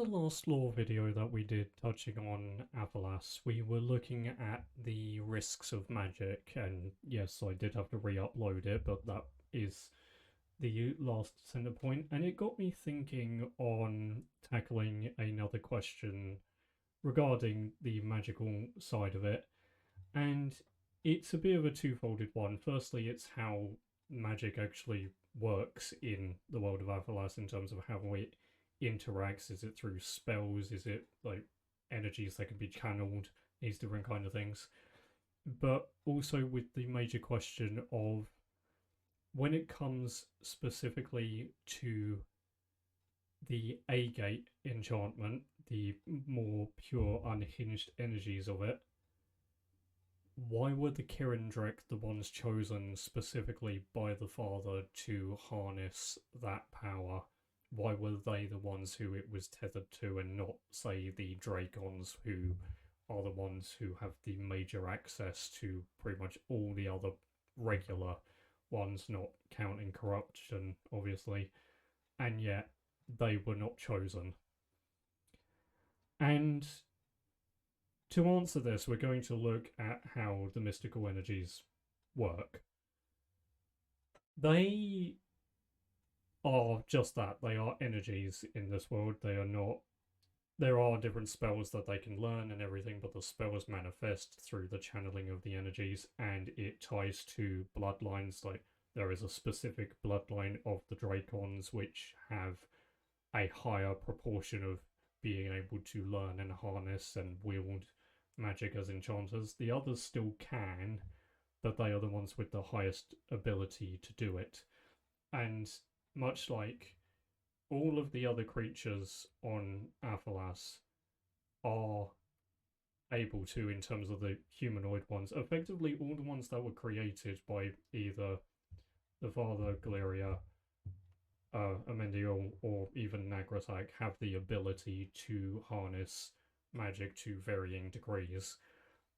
the last lore video that we did touching on Aphalas, we were looking at the risks of magic, and yes, I did have to re-upload it, but that is the last center point, and it got me thinking on tackling another question regarding the magical side of it, and it's a bit of a two-folded one. Firstly, it's how magic actually works in the world of Aphalas in terms of how it interacts. Is it through spells? Is it like energies that can be channeled? These different kind of things. But also with the major question of when it comes specifically to the Agate enchantment, the more pure, unhinged energies of it, why were the Kirindrek the ones chosen specifically by the father to harness that power? Why were they the ones who it was tethered to and not, say, the Dracons, who are the ones who have the major access to pretty much all the other regular ones, not counting corruption, obviously, and yet they were not chosen? And to answer this, we're going to look at how the mystical energies work. They are just that. They are energies in this world. They are not. There are different spells that they can learn and everything, but the spells manifest through the channeling of the energies, and it ties to bloodlines. Like, there is a specific bloodline of the Dracons which have a higher proportion of being able to learn and harness and wield magic as enchanters. The others still can, but they are the ones with the highest ability to do it. And much like all of the other creatures on Aphalas are able to, in terms of the humanoid ones, effectively all the ones that were created by either the father Galeria, Amendiel, or even Nagratak, have the ability to harness magic to varying degrees.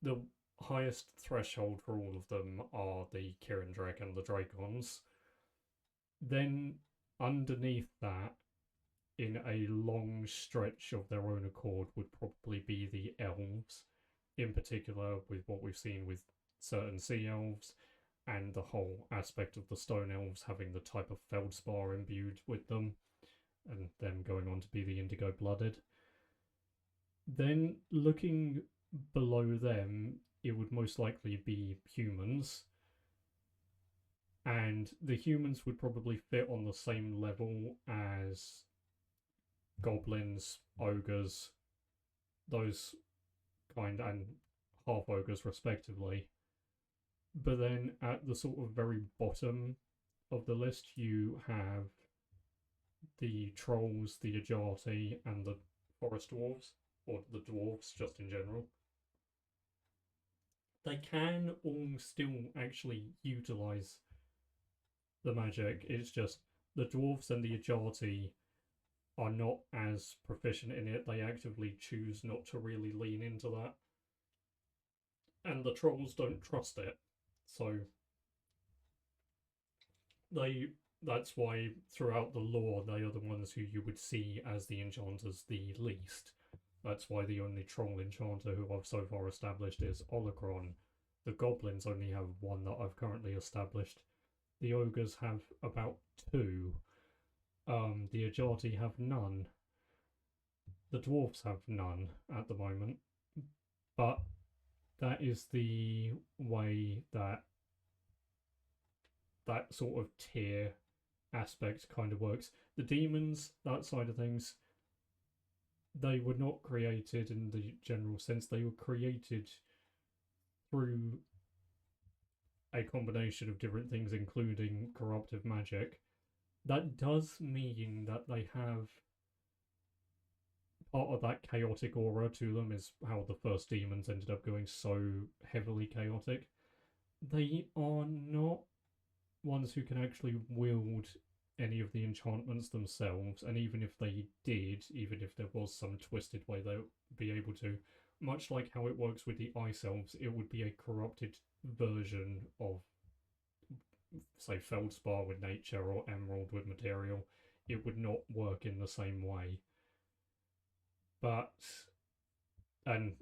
The highest threshold for all of them are the Kirindrek and the Dracons. Then, underneath that, in a long stretch of their own accord, would probably be the elves, in particular with what we've seen with certain sea elves, and the whole aspect of the stone elves having the type of feldspar imbued with them, and them going on to be the indigo blooded. Then, looking below them, it would most likely be humans, and the humans would probably fit on the same level as goblins, ogres, those kind, and half ogres respectively. But then at the sort of very bottom of the list, you have the trolls, the Agate, and the forest dwarves, or the dwarves just in general. They can all still actually utilize the magic. It's just the dwarves and the Agate are not as proficient in it. They actively choose not to really lean into that. And the trolls don't trust it. So that's why throughout the lore they are the ones who you would see as the enchanters the least. That's why the only troll enchanter who I've so far established is Olacron. The goblins only have one that I've currently established. The ogres have about two. The Agate have none. The dwarves have none at the moment. But that is the way that sort of tier aspect kind of works. The demons, that side of things, they were not created in the general sense. They were created through a combination of different things, including corruptive magic. That does mean that they have part of that chaotic aura to them, is how the first demons ended up going so heavily chaotic. They are not ones who can actually wield any of the enchantments themselves, and even if they did, even if there was some twisted way they would be able to, much like how it works with the ice elves, it would be a corrupted version of, say, feldspar with nature or emerald with material. It would not work in the same way. but and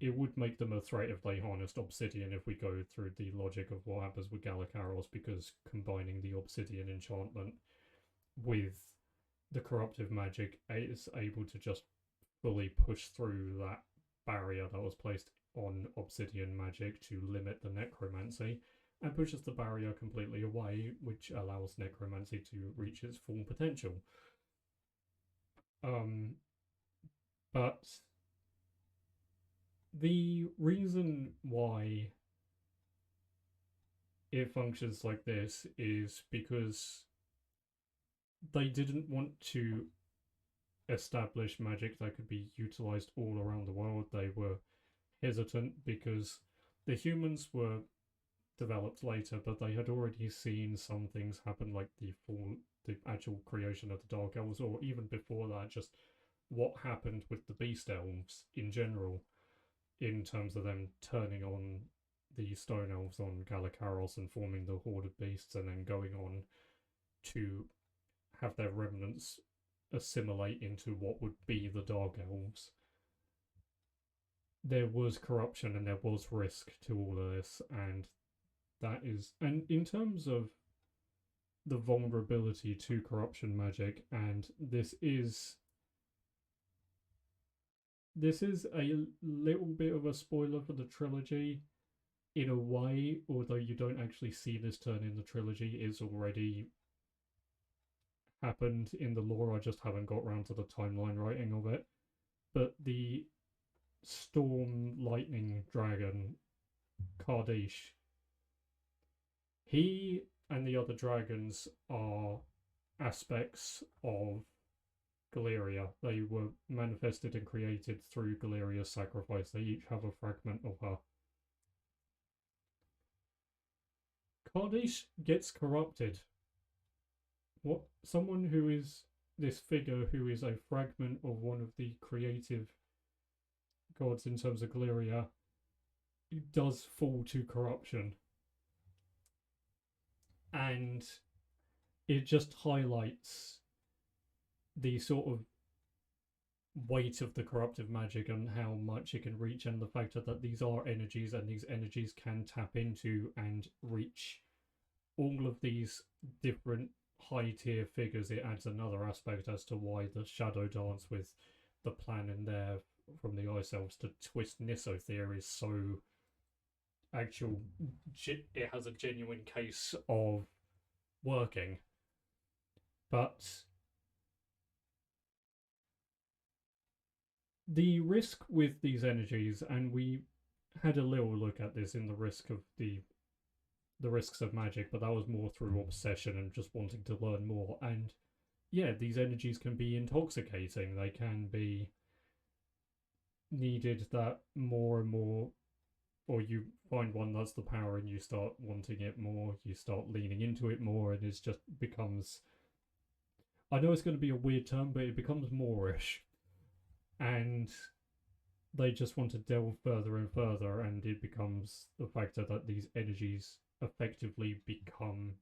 it would make them a threat if they harnessed obsidian if we go through the logic of what happens with Gallicaros, because combining the obsidian enchantment with the corruptive magic is able to just fully push through that barrier that was placed on obsidian magic to limit the necromancy, and pushes the barrier completely away, which allows necromancy to reach its full potential. Um, but the reason why it functions like this is because they didn't want to establish magic that could be utilized all around the world. They were hesitant because the humans were developed later, but they had already seen some things happen, like the actual creation of the Dark Elves, or even before that, just what happened with the Beast Elves in general, in terms of them turning on the Stone Elves on Gallicaros and forming the Horde of Beasts, and then going on to have their remnants assimilate into what would be the Dark Elves. There was corruption and there was risk to all of this, and and in terms of the vulnerability to corruption magic, and this is a little bit of a spoiler for the trilogy in a way, although you don't actually see this turn in the trilogy. It's already happened in the lore. I just haven't got around to the timeline writing of it. But the storm lightning dragon, Kardish, he and the other dragons are aspects of Galeria. They were manifested and created through Galeria's sacrifice. They each have a fragment of her. Kardish gets corrupted. What someone who is this figure who is a fragment of one of the creative gods in terms of Galeria does fall to corruption. And it just highlights the sort of weight of the corruptive magic and how much it can reach, and the fact that these are energies, and these energies can tap into and reach all of these different high tier figures. It adds another aspect as to why the Shadow Dance, with the plan in there from the Ice Elves to twist Nisothere, is so actual. It has a genuine case of working. But the risk with these energies, and we had a little look at this in the risks of magic, but that was more through obsession and just wanting to learn more. And yeah, these energies can be intoxicating. They can be needed that more and more, or you find one that's the power and you start wanting it more, you start leaning into it more, and it just becomes, I know it's going to be a weird term, but it becomes moreish. And they just want to delve further and further, and it becomes the factor that these energies effectively become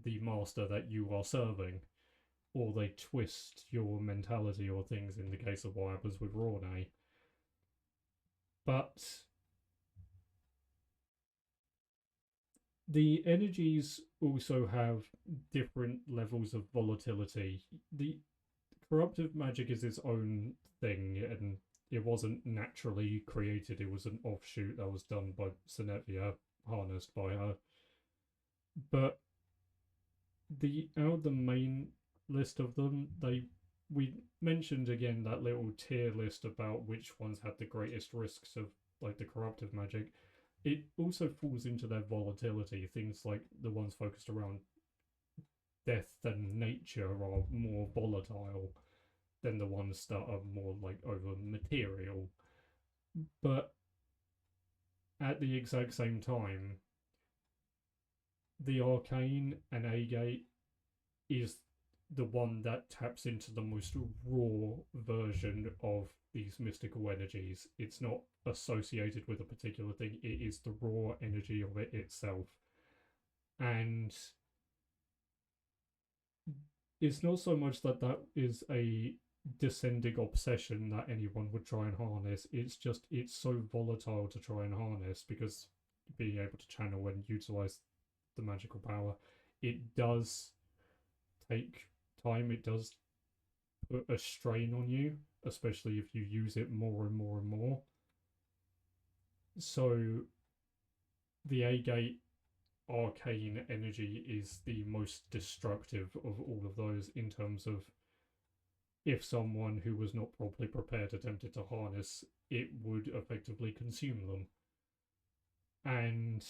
the master that you are serving, or they twist your mentality or things, in the case of what happens with Rorne. But the energies also have different levels of volatility. The corruptive magic is its own thing, and it wasn't naturally created. It was an offshoot that was done by Senevia, harnessed by her. But out of the main list of them, we mentioned again that little tier list about which ones had the greatest risks of like the corruptive magic. It also falls into their volatility. Things like the ones focused around death and nature are more volatile than the ones that are more like over material. But at the exact same time, the arcane and Agate is the one that taps into the most raw version of these mystical energies. It's not associated with a particular thing, it is the raw energy of it itself. And it's not so much that is a descending obsession that anyone would try and harness. It's just, it's so volatile to try and harness because being able to channel and utilize the magical power, it does take time. It does put a strain on you, especially if you use it more and more and more. So the Agate arcane energy is the most destructive of all of those in terms of if someone who was not properly prepared attempted to harness, it would effectively consume them. And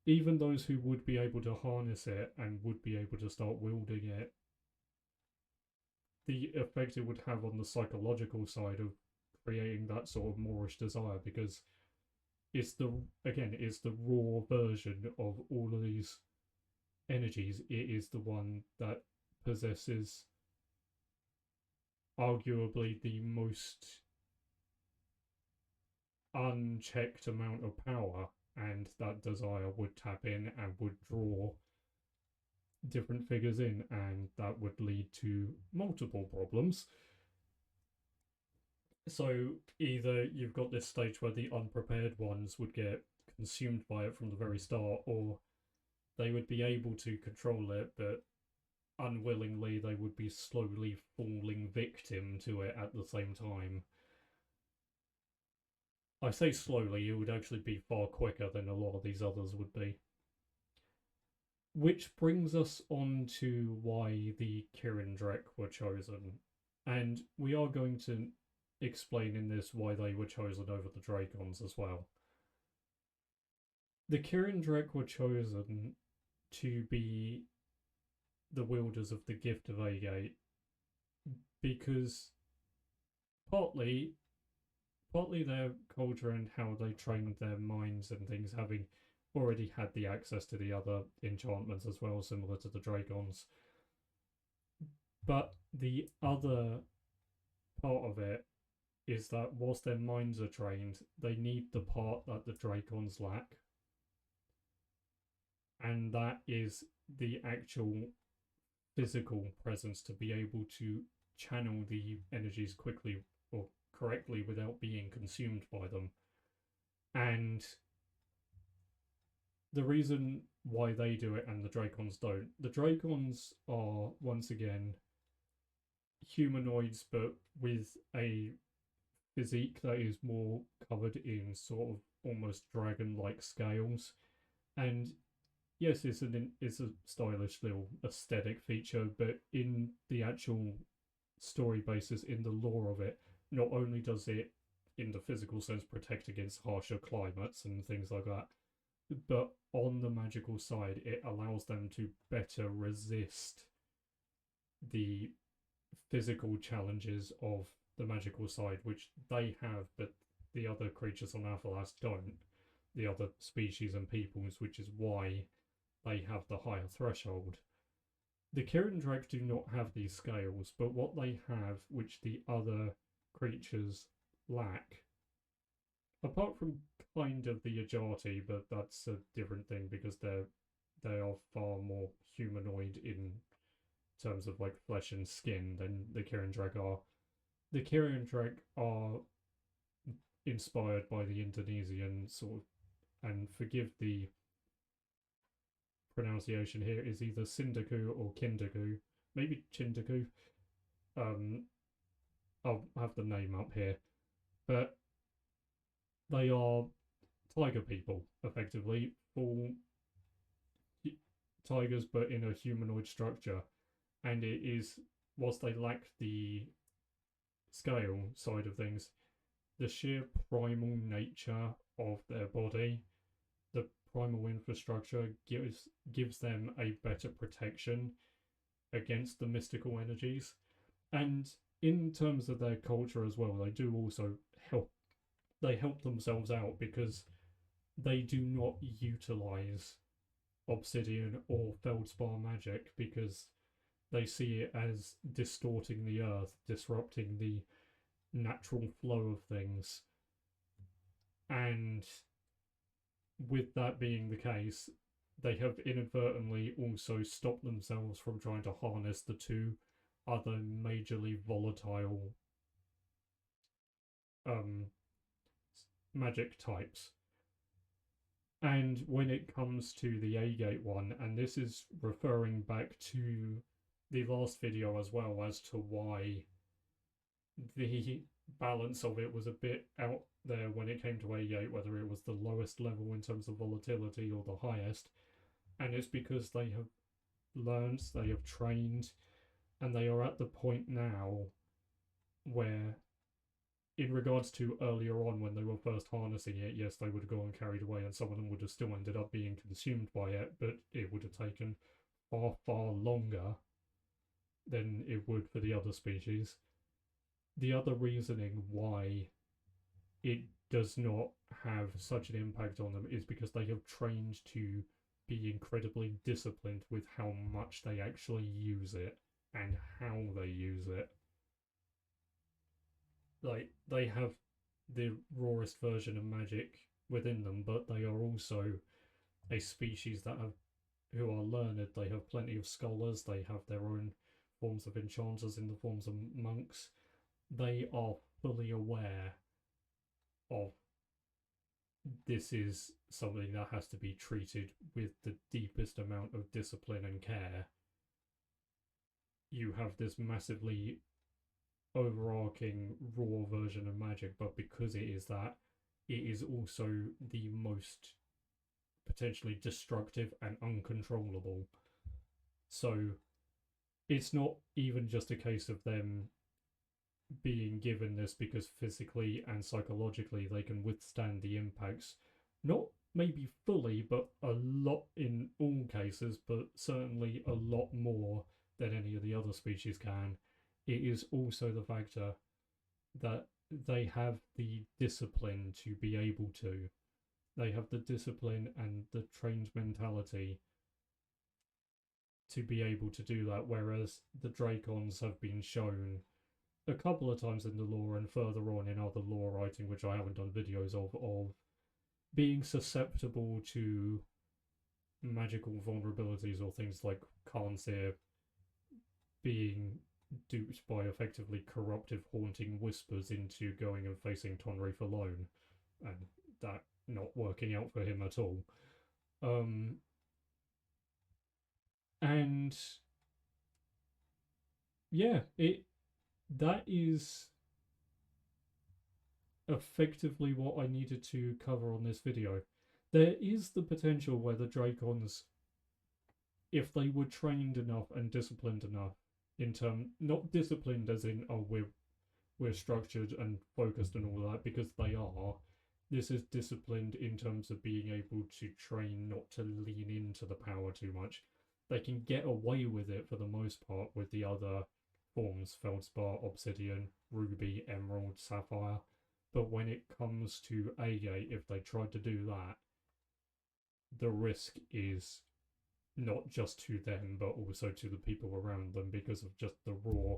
even those who would be able to harness it and would be able to start wielding it, the effect it would have on the psychological side of creating that sort of Moorish desire, because it's the raw version of all of these energies. It is the one that possesses arguably the most unchecked amount of power, and that desire would tap in and would draw different figures in, and that would lead to multiple problems. So either you've got this stage where the unprepared ones would get consumed by it from the very start, or they would be able to control it, but unwillingly they would be slowly falling victim to it at the same time. I say slowly, it would actually be far quicker than a lot of these others would be. Which brings us on to why the Kirindrek were chosen. And we are going to explain in this why they were chosen over the Dracons as well. The Kirindrek were chosen to be the wielders of the gift of Agate because partly their culture and how they trained their minds and things, having already had the access to the other enchantments as well, similar to the Dracons. But the other part of it is that whilst their minds are trained, they need the part that the Dracons lack, and that is the actual physical presence to be able to channel the energies quickly or correctly without being consumed by them. And the reason why they do it and the Dracons don't, the Dracons are once again humanoids but with a physique that is more covered in sort of almost dragon-like scales. And yes, it's a stylish little aesthetic feature, but in the actual story basis, in the lore of it, not only does it, in the physical sense, protect against harsher climates and things like that, but on the magical side, it allows them to better resist the physical challenges of the magical side, which they have, but the other creatures on Aphalas don't, the other species and peoples, which is why they have the higher threshold. The Kirindrek do not have these scales, but what they have, which the other creatures lack, apart from kind of the Agate, but that's a different thing because they are far more humanoid in terms of like flesh and skin than the Kirindrek are. The Kirindrek are inspired by the Indonesian sort of, and forgive the pronunciation here, is either Sindaku or Kindaku, maybe Chindaku. I'll have the name up here, but they are tiger people, effectively, full tigers but in a humanoid structure. And it is, whilst they lack the scale side of things, the sheer primal nature of their body, the primal infrastructure gives them a better protection against the mystical energies. And in terms of their culture as well, they do also help themselves out because they do not utilize obsidian or feldspar magic because they see it as distorting the earth, disrupting the natural flow of things. And with that being the case, they have inadvertently also stopped themselves from trying to harness the two other majorly volatile um, magic types. And when it comes to the Agate one, and this is referring back to the last video as well as to why the balance of it was a bit out there when it came to Agate, whether it was the lowest level in terms of volatility or the highest. And it's because they have learned, they have trained, and they are at the point now where, in regards to earlier on when they were first harnessing it, yes, they would have gone carried away and some of them would have still ended up being consumed by it, but it would have taken far, far longer than it would for the other species. The other reasoning why it does not have such an impact on them is because they have trained to be incredibly disciplined with how much they actually use it and how they use it. Like, they have the rawest version of magic within them, but they are also a species that have who are learned. They have plenty of scholars, they have their own forms of enchanters in the forms of monks. They are fully aware of this is something that has to be treated with the deepest amount of discipline and care. You have this massively overarching raw version of magic, but because it is that, it is also the most potentially destructive and uncontrollable. So it's not even just a case of them being given this because physically and psychologically they can withstand the impacts, not maybe fully, but a lot in all cases, but certainly a lot more than any of the other species can. It is also the factor that they have the discipline to be able to. They have the discipline and the trained mentality to be able to do that, whereas the Dracons have been shown a couple of times in the lore and further on in other lore writing, which I haven't done videos of being susceptible to magical vulnerabilities or things like Khan's being duped by effectively corruptive haunting whispers into going and facing Tonreef alone, and that not working out for him at all. And yeah, that is effectively what I needed to cover on this video. There is the potential where the Dracons, if they were trained enough and disciplined enough, not disciplined as in, oh, we're structured and focused and all that, because they are. This is disciplined in terms of being able to train not to lean into the power too much. They can get away with it for the most part with the other forms, feldspar, obsidian, ruby, emerald, sapphire. But when it comes to Agate, if they tried to do that, the risk is not just to them, but also to the people around them because of just the raw,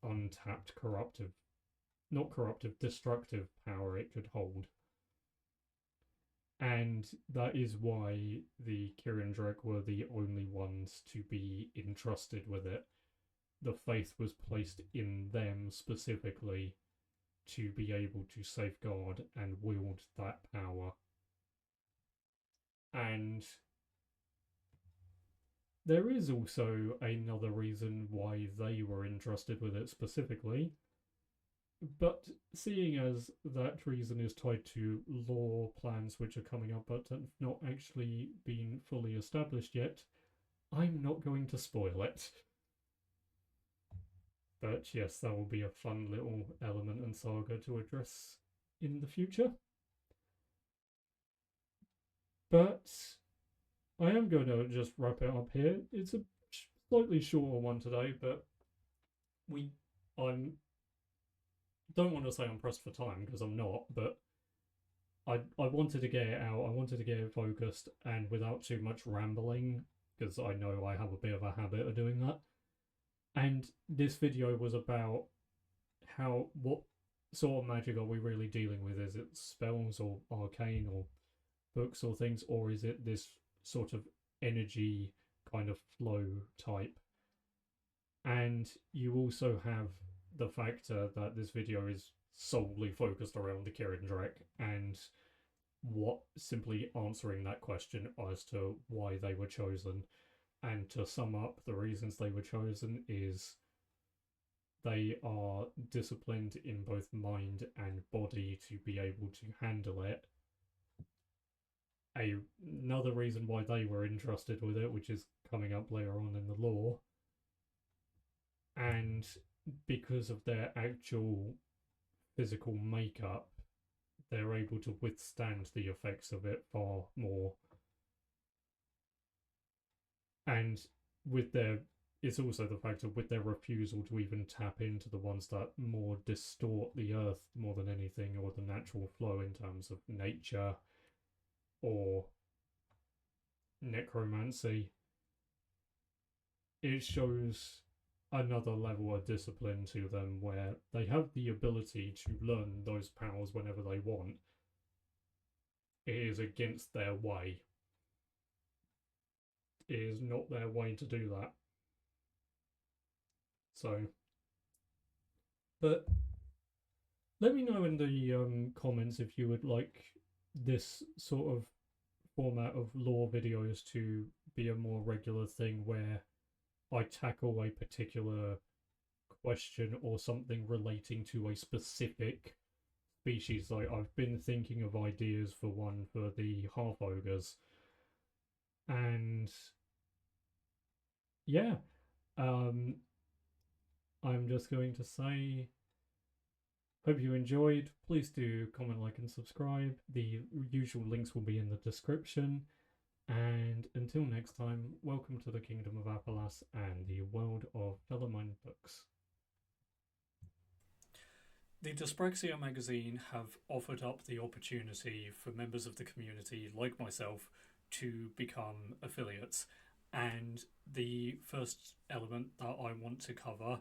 untapped, destructive power it could hold. And that is why the Kirindrek were the only ones to be entrusted with it. The faith was placed in them specifically to be able to safeguard and wield that power. And there is also another reason why they were entrusted with it specifically, but seeing as that reason is tied to lore plans which are coming up but have not actually been fully established yet, I'm not going to spoil it. But yes, that will be a fun little element and saga to address in the future. But I am going to just wrap it up here. It's a slightly shorter one today, but I'm don't want to say I'm pressed for time because I'm not, but I wanted to get it out. I wanted to get it focused and without too much rambling, because I know I have a bit of a habit of doing that. And this video was about what sort of magic are we really dealing with? Is it spells or arcane or books or things, or is it this sort of energy kind of flow type? And you also have the factor that this video is solely focused around the Kirindrek and what simply answering that question as to why they were chosen. And to sum up, the reasons they were chosen is they are disciplined in both mind and body to be able to handle it. Another reason why they were interested with it, which is coming up later on in the lore, and because of their actual physical makeup, they're able to withstand the effects of it far more. And with their, it's also the fact of with their refusal to even tap into the ones that more distort the earth more than anything, or the natural flow in terms of nature or necromancy. It shows another level of discipline to them where they have the ability to learn those powers whenever they want. It is against their way. It is not their way to do that. So, but let me know in the comments if you would like this sort of format of lore videos to be a more regular thing where I tackle a particular question or something relating to a specific species. Like I've been thinking of ideas for one for the half ogres, and yeah, um, I'm just going to say, hope you enjoyed. Please do comment, like, and subscribe. The usual links will be in the description. And until next time, welcome to the Kingdom of Aphalas and the world of Fellermine books. The Dyspraxia magazine have offered up the opportunity for members of the community, like myself, to become affiliates. And the first element that I want to cover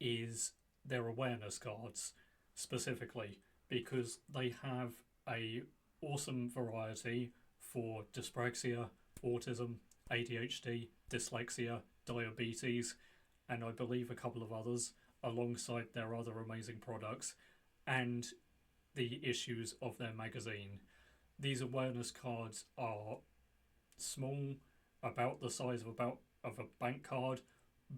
is their awareness cards, specifically, because they have a awesome variety for dyspraxia, autism, ADHD, dyslexia, diabetes, and I believe a couple of others, alongside their other amazing products and the issues of their magazine. These awareness cards are small, about the size of a bank card,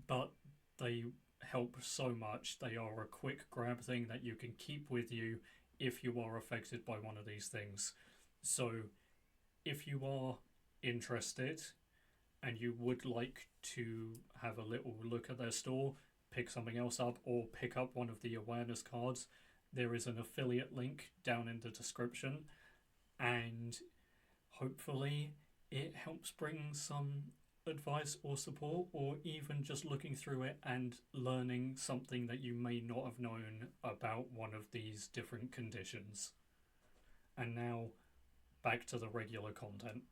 but they help so much. They are a quick grab thing that you can keep with you if you are affected by one of these things. So if you are interested and you would like to have a little look at their store, pick something else up, or pick up one of the awareness cards, there is an affiliate link down in the description, and hopefully it helps bring some advice or support, or even just looking through it and learning something that you may not have known about one of these different conditions. And now back to the regular content.